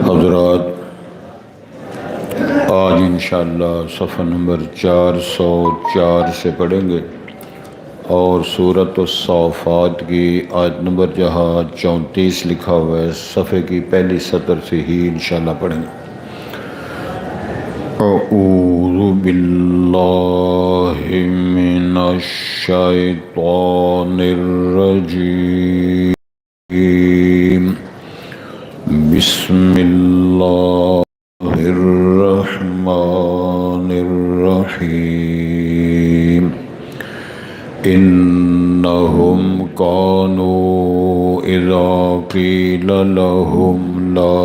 हज़रात, आज इंशाअल्लाह सफ़ा नंबर 404 से पढ़ेंगे और सूरत अस्साफ़ात की आयत नंबर जहाँ 34 लिखा हुआ है, सफ़े की पहली सतर से ही इंशाअल्लाह पढ़ेंगे। अऊज़ु बिल्लाहि मिनश शैतानिर रजीम। बिस्मिल्लाहिर्रहमानिर्रहीम। इन्नहुम कानू इज़ा क़ील लहुम ला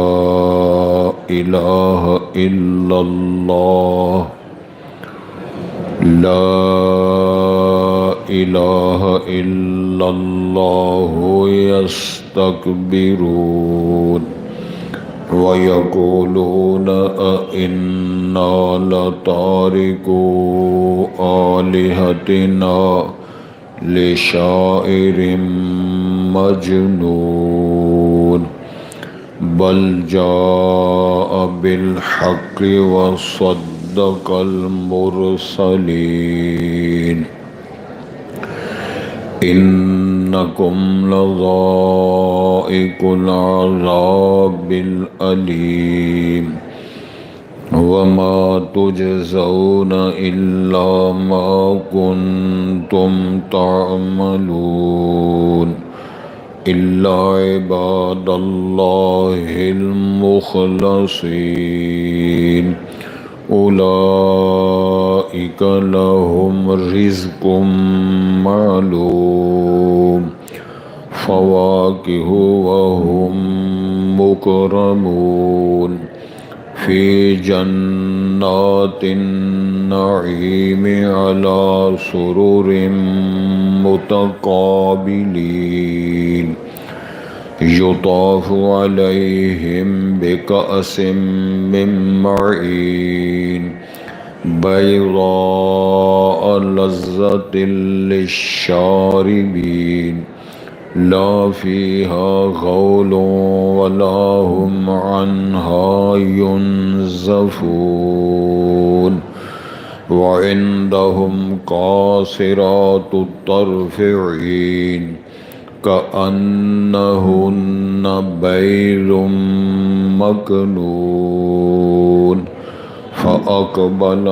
इलाहा इल्लल्लाह यस्तकबिरून व यक़ूलून अइन्ना लतारिकू आलिहतिना लिशाइरिम मजनून बल जाअ बिल हक़्क़ि व सद्दक़ल मुरसलीन। इन्नकुम लज़ाइक़ुल अज़ाबिल अलीम वमा तुजज़ौन इल्ला मा कुन्तुम तअमलून इल्ला इबादल्लाहिल मुख़लसीन उलाइका लहुम रिज़्क़ुम मालूम फ़वाकिहु व हुम मुकरमून फ़ी जन्नातिन नईम अला सुरुरिम मुतक़ाबिलीन युताफ़ु अलैहिम बिकअसिम मिन मईन बैज़ाअ लज़्ज़तिन लिश्शारिबीन ला फ़ीहा ग़ौलुन वला हुम अन्हा युनज़फ़ून व इंदहुम क़ासिरातुत तर्फ़ ईन कअन्नहुन्न बैज़ुम मकनून फ़अक़बल